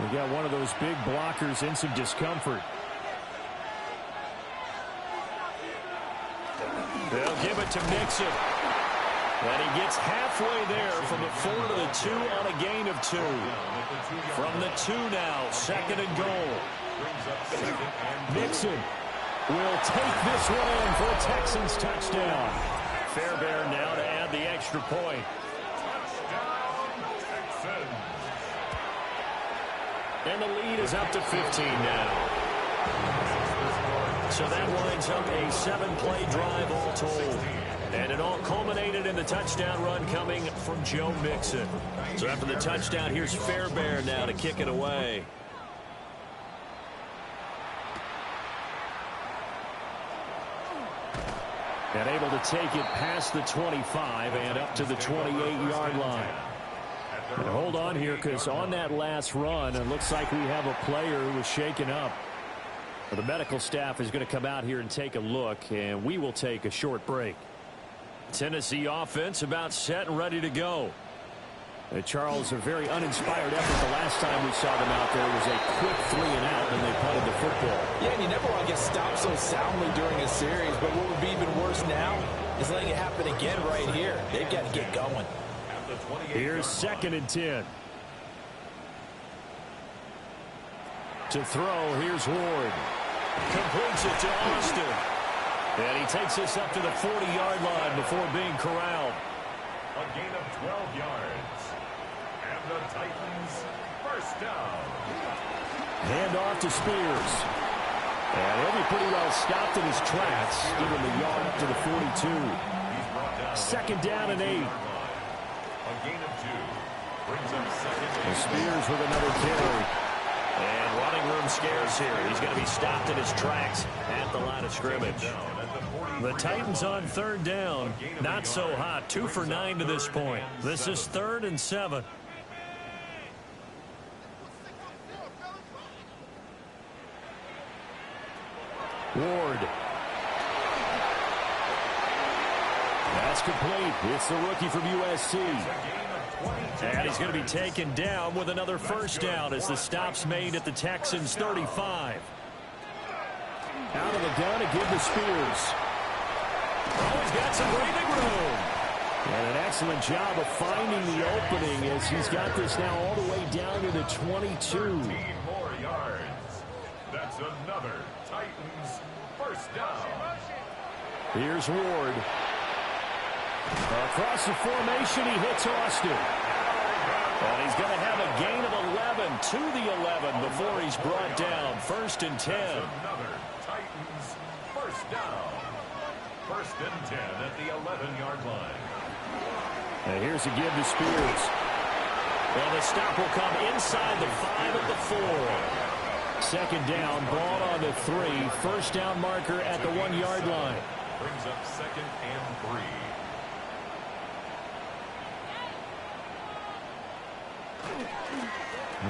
We got one of those big blockers in some discomfort. They'll give it to Mixon. And he gets halfway there from the 4 to the 2 on a gain of 2. From the 2 now, 2nd and goal. Mixon will take this one in for a Texans touchdown. Fairbairn now to add the extra point. And the lead is up to 15 now. So that winds up a 7-play drive all told. And it all culminated in the touchdown run coming from Joe Mixon. So after the touchdown, here's Fairbairn now to kick it away. And able to take it past the 25 and up to the 28-yard line. And hold on here, because on that last run, it looks like we have a player who was shaken up. The medical staff is going to come out here and take a look, and we will take a short break. Tennessee offense about set and ready to go. Charles, a very uninspired effort the last time we saw them out there. It was a quick 3 and out, and they punted the football. Yeah, and you never want to get stopped so soundly during a series, but what would be even worse now is letting it happen again right here. They've got to get going. Here's 2nd and 10. To throw, here's Ward. Completes it to Austin. And he takes this up to the 40-yard line before being corralled. A gain of 12 yards. And the Titans first down. Hand off to Spears. And he'll be pretty well stopped in his tracks, giving the yard up to the 42. 2nd down and 8. A gain of 2. Brings up 2nd and Spears with another carry. And running room scarce here. He's going to be stopped in his tracks at the line of scrimmage. The Titans on 3rd down. Not so hot. 2 for 9 to this point. This is 3rd and 7. Ward. That's complete. It's the rookie from USC. And he's going to be taken down with another first down as the stop's made at the Texans' 35. Out of the gun to give to Spears. Oh, he's got some breathing room. And an excellent job of finding the opening as he's got this now all the way down to the 22. 13 more yards. That's another Titans first down. Here's Ward. Across the formation, he hits Austin. And he's going to have a gain of 11 to the 11 before he's brought down. 1st and 10. Another Titans first down. 1st and 10 at the 11-yard line. And here's a give to Spears. And the stop will come inside the 5 at the 4. Second down, ball on the 3. First down marker at the 1-yard line. Brings up 2nd and 3.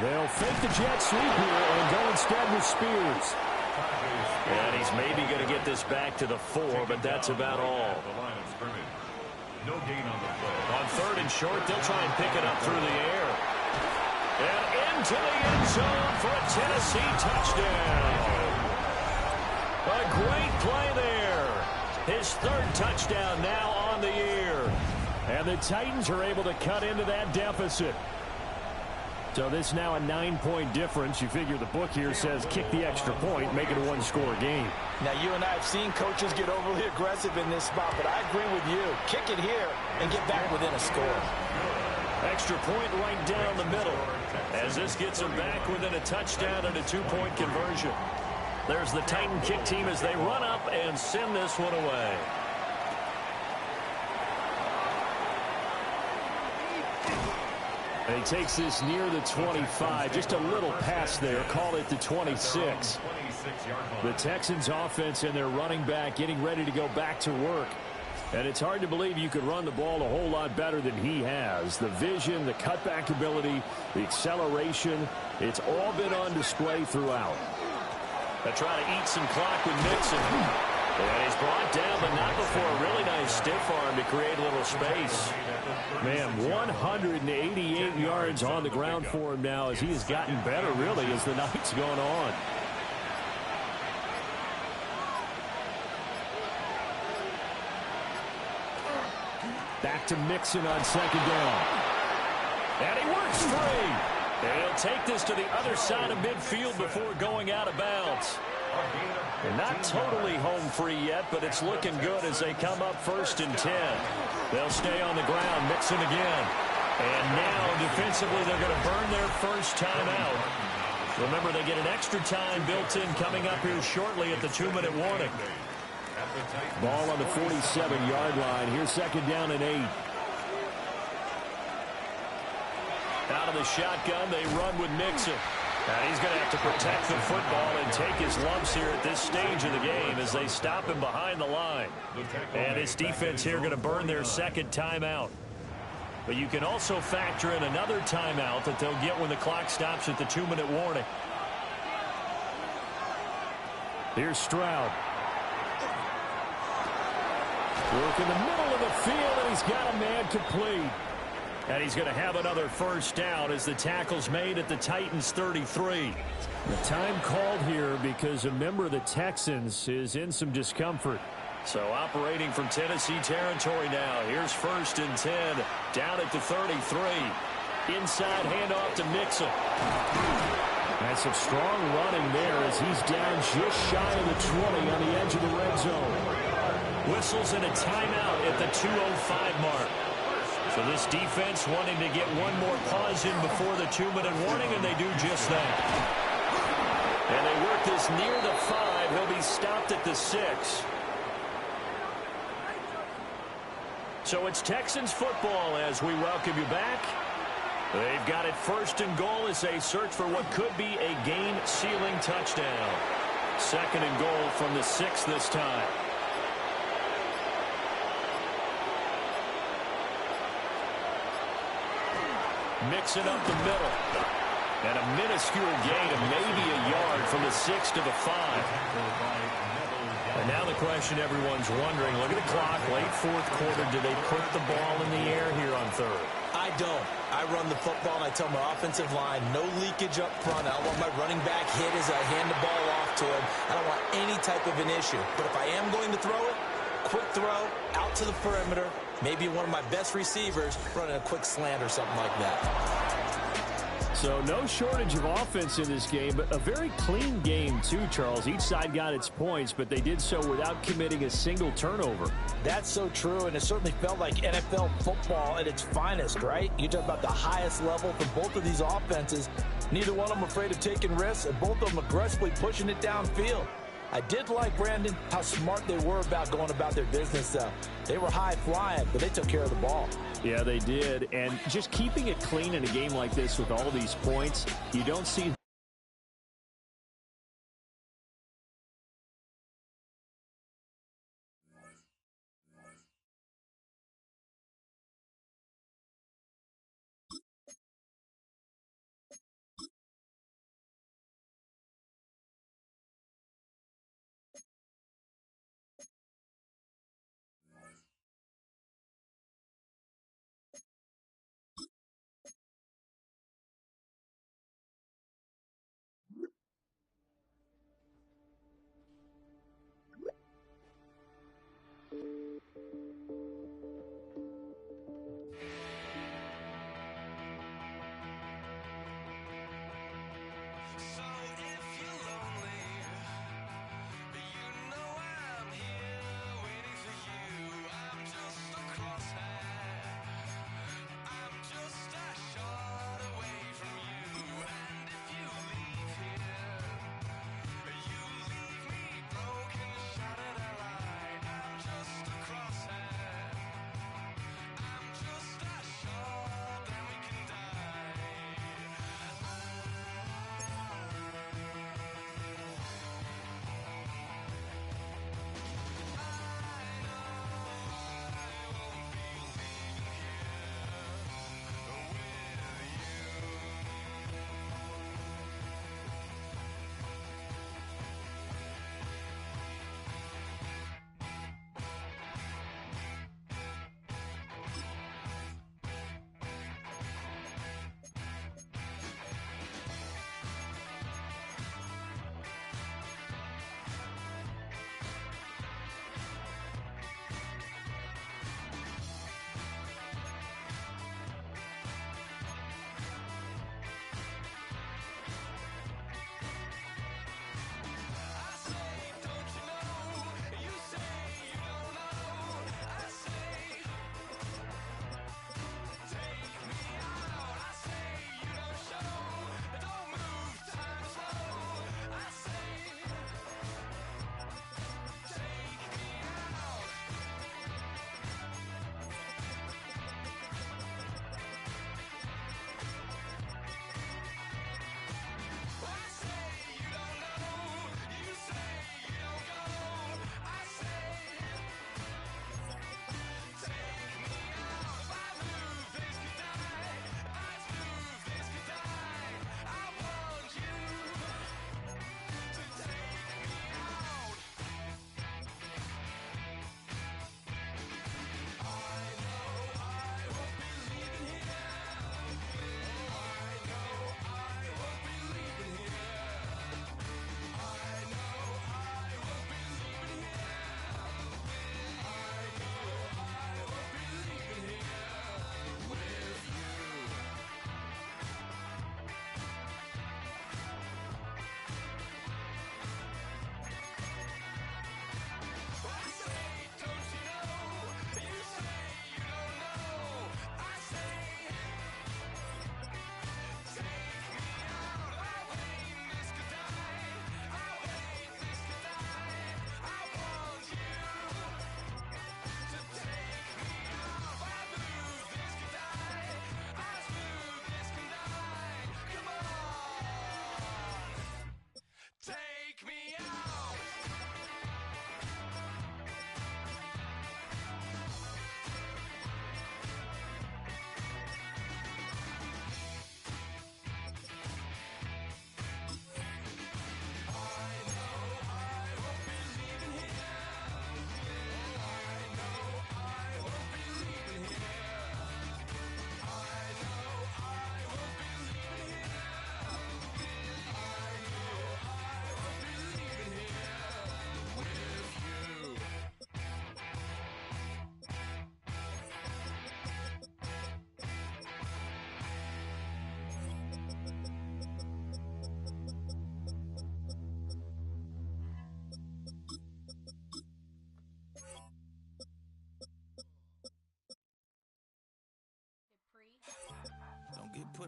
They'll fake the jet sweep here and go instead with Spears. And he's maybe going to get this back to the 4, but that's about all. The line of scrimmage. No gain on the play. On 3rd and short, they'll try and pick it up through the air. And into the end zone for a Tennessee touchdown. A great play there. His 3rd touchdown now on the year. And the Titans are able to cut into that deficit. So this now a 9-point difference. You figure the book here says kick the extra point, make it a 1-score game. Now, you and I have seen coaches get overly aggressive in this spot, but I agree with you. Kick it here and get back within a score. Extra point right down the middle, as this gets them back within a touchdown and a 2-point conversion. There's the Titan kick team as they run up and send this one away. And he takes this near the 25. Just a little pass there. Call it the 26. The Texans offense and their running back getting ready to go back to work. And it's hard to believe you could run the ball a whole lot better than he has. The vision, the cutback ability, the acceleration, it's all been on display throughout. They try to eat some clock with Mixon. And he's brought down, but not before a really nice stiff arm to create a little space. Man, 188 yards on the ground for him now as he has gotten better, really, as the night's gone on. Back to Mixon on 2nd down. And he works free. And he'll take this to the other side of midfield before going out of bounds. And not totally home free yet, but it's looking good as they come up 1st and 10. They'll stay on the ground, Mixon again. And now, defensively, they're going to burn their first timeout. Remember, they get an extra time built in coming up here shortly at the 2-minute warning. Ball on the 47-yard line. Here's 2nd down and 8. Out of the shotgun, they run with Mixon. And he's going to have to protect the football and take his lumps here at this stage of the game as they stop him behind the line. And his defense here going to burn their 2nd timeout. But you can also factor in another timeout that they'll get when the clock stops at the 2-minute warning. Here's Stroud. Work in the middle of the field, and he's got a man complete. And he's going to have another first down as the tackle's made at the Titans' 33. The time called here because a member of the Texans is in some discomfort. So operating from Tennessee territory now. Here's 1st and 10 down at the 33. Inside handoff to Mixon. And some strong running there as he's down just shy of the 20 on the edge of the red zone. Whistles and a timeout at the 2:05 mark. So this defense wanting to get one more pause in before the 2-minute warning, and they do just that. And they work this near the 5. He'll be stopped at the 6. So it's Texans football as we welcome you back. They've got it 1st and goal as they search for what could be a game-sealing touchdown. 2nd and goal from the 6 this time. Mixing up the middle. And a minuscule gain of maybe a yard from the 6 to the 5. And now the question everyone's wondering, look at the clock, late 4th quarter, do they put the ball in the air here on 3rd? I don't. I run the football and I tell my offensive line, no leakage up front. I don't want my running back hit as I hand the ball off to him. I don't want any type of an issue. But if I am going to throw it, quick throw, out to the perimeter, maybe one of my best receivers running a quick slant or something like that. So no shortage of offense in this game, but a very clean game too, Charles. Each side got its points, but they did so without committing a single turnover. That's so true, and it certainly felt like NFL football at its finest, right? You talk about the highest level for both of these offenses. Neither one of them afraid of taking risks, and both of them aggressively pushing it downfield. I did like, Brandon, how smart they were about going about their business, though. They were high-flying, but they took care of the ball. Yeah, they did. And just keeping it clean in a game like this with all these points, you don't see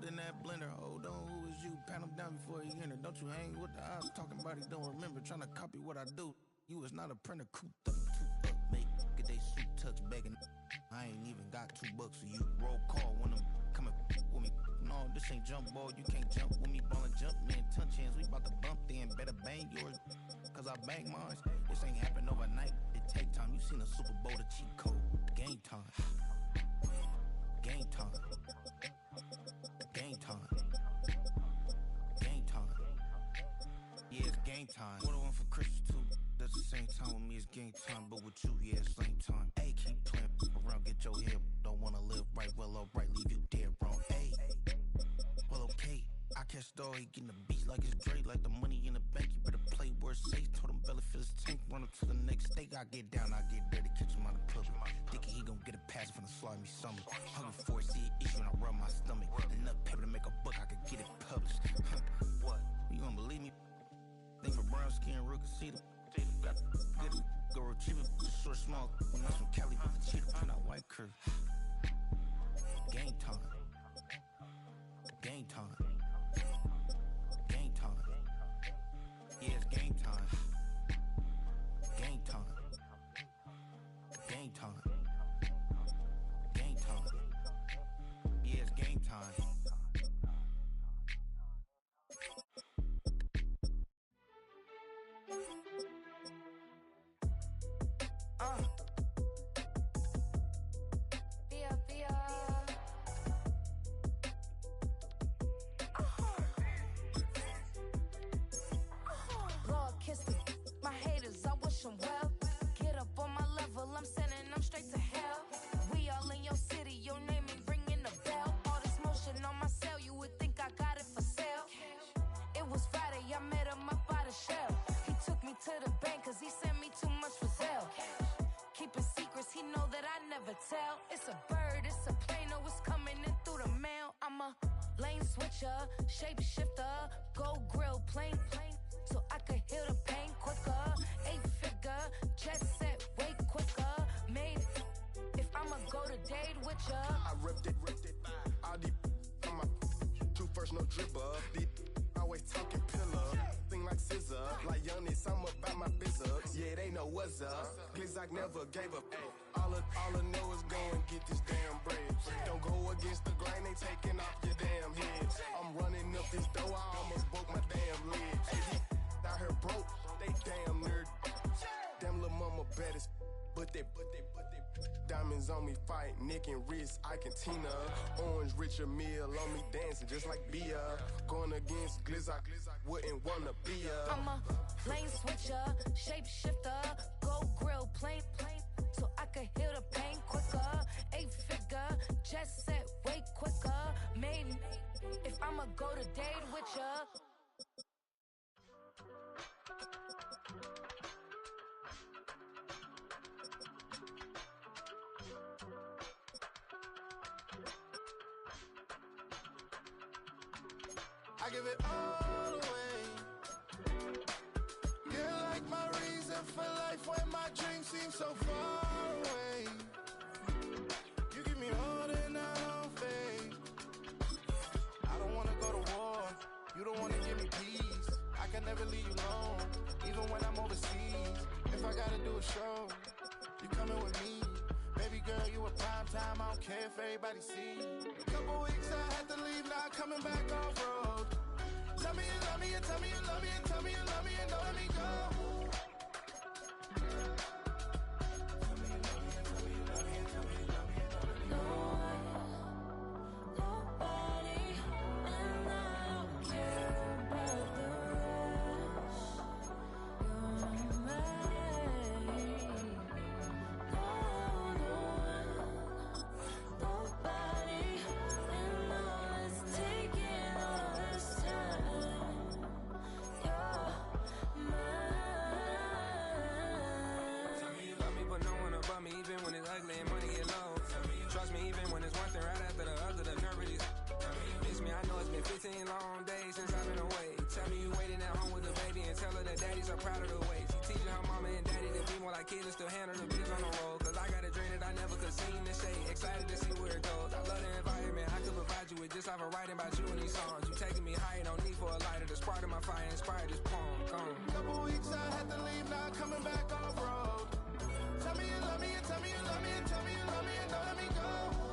in that blender. Hold on, who is you? Pat him down before he enter. Don't you hang with the odds, talking about he don't remember. Trying to copy what I do. You is not a printer, cooped up, make get they suit touch begging. I ain't even got $2 for you. Roll call when I'm coming with me. No, this ain't jump ball, you can't jump with me. Ballin' jump, man, touch hands. We bout to bump then, better bang yours. Cause I bang mine. This ain't happen overnight. It take time. You seen a Super Bowl, the cheat code. Game time. Game time. Game time. Game time. Yeah, it's game time. What I want for Christmas too. At the same time with me, it's game time. But with you, yeah, it's same time. Hey, keep playing around, get your head. Don't wanna live right, well, alright, leave you dead wrong. Hey, well, okay. I catch the dog, he getting the beat like it's Dre, like the money in the bank. You better play where it's safe. Told him belly fill his tank, run up to the next steak. I get down, I get dirty, catch him on the club. Thinking he gon' get a pass from the slide me summer. Hungry for it, see it issue and I rub my stomach. Enough paper to make a book, I could get it published. What? You gonna believe me? Think for brown skin, real conceited. Got good, go retrieve it, short, small. When I'm from Cali, with the cheetah, print out white curve. Game time. Game time. Game time. Yeah, it's game time. Game time. Game time. Game time. Yeah, it's game time. Well, get up on my level, I'm sending them straight to hell. We all in your city, your name ain't ringing the bell. All this motion on my cell, you would think I got it for sale. It was Friday, I met him up by the shell. He took me to the bank cause he sent me too much for sale. Keeping secrets, he know that I never tell. It's a bird, it's a plane, oh it's coming in through the mail. I'm a lane switcher, shape shifter, go grill, plane, so I could heal the pain quicker. 8-figure, just set way quicker. Made it, if I'ma go to date with ya. I ripped it, all these on my two first, no dripper. These always talking pillar, thing like scissor. Like youngest, I'm about my business. Yeah, they know what's up. Glizzock never gave up. All I know is go and get this damn bread. Don't go against the grain, they taking off your damn head. I'm running up this door, I almost broke my damn leg. Hey, out here broke, they damn nerd. Damn lil' mama better, but they diamonds on me fight, neck and wrist, I can Tina. Orange Richard Mill on me dancing just like Bia. Going against Glizzock, wouldn't wanna be ya. I'm a lane switcher, shape shifter, go grill, plane, so I could heal the pain quicker. 8-figure, just set way quicker. Made it, if I'ma go to date with ya. I give it all away. You're like my reason for life when my dreams seem so far away. You give me all that I don't fade. I don't wanna go to war. You don't wanna give me peace. I can never leave you alone, even when I'm overseas. If I gotta do a show, you coming with me. Baby girl, you a prime time. I don't care if everybody see. Couple weeks I had to leave, now coming back off road. Tell me you love me and tell me you love me and tell me you love me and don't let me go. You're high, no need for a lighter. The spark of my fire inspired this poem. Gone. Couple weeks I had to leave, now coming back off road. Tell me you love me, and tell me you love me, and tell me you love me, and don't let me go.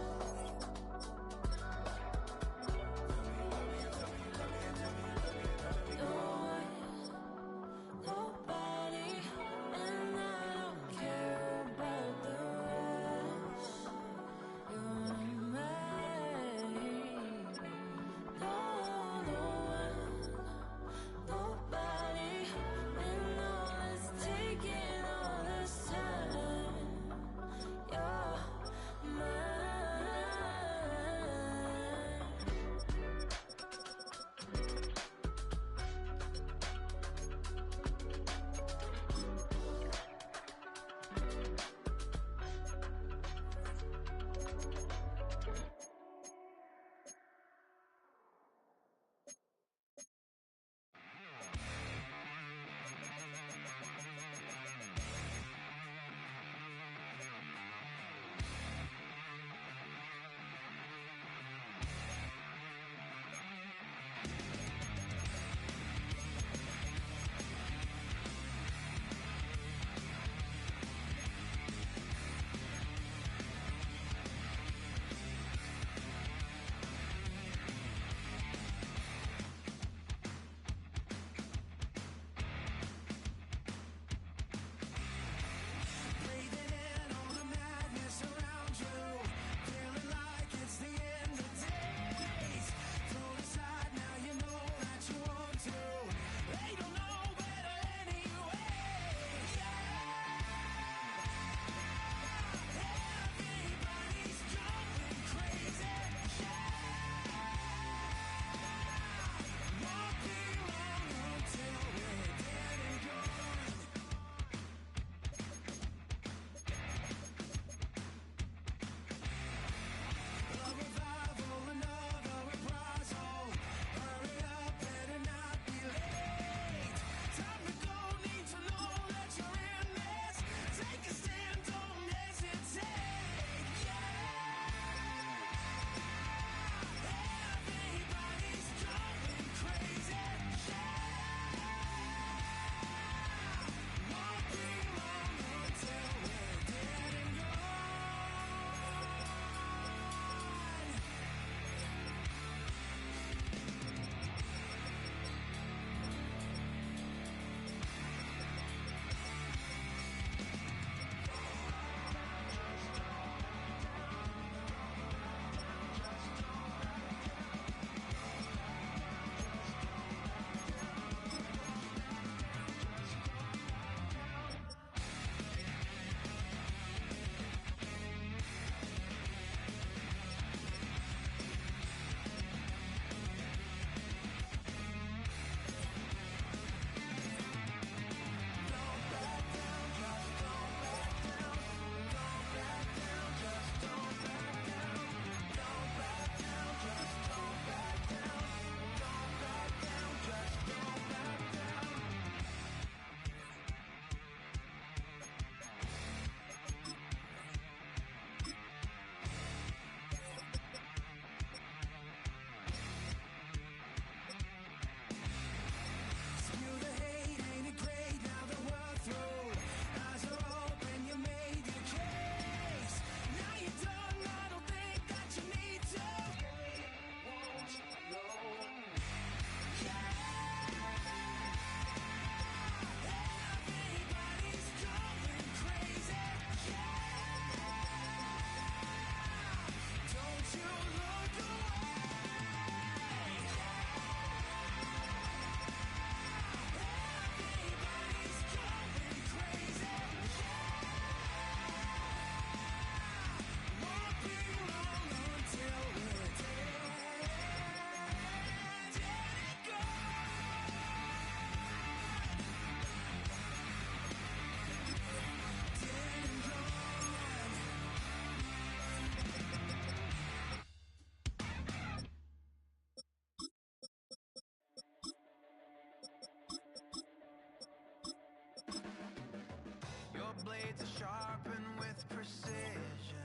blades are sharpened with precision,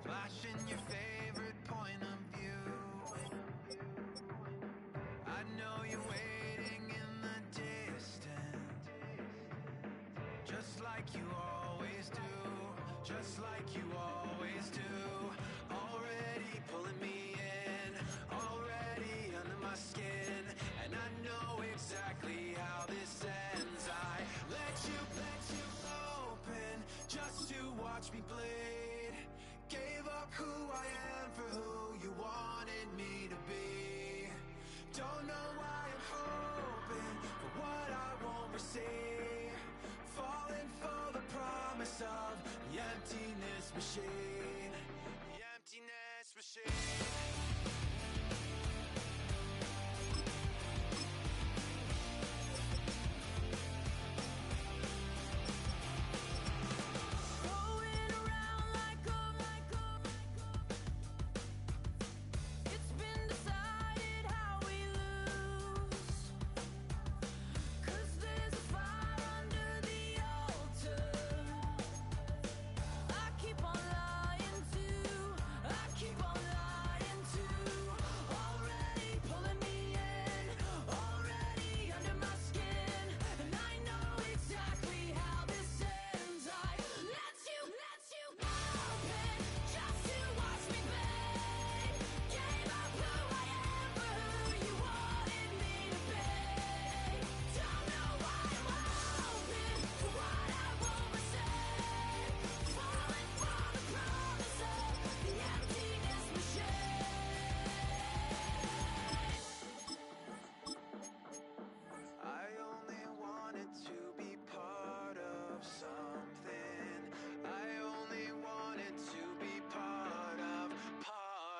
flashing your favorite point of view. like you are.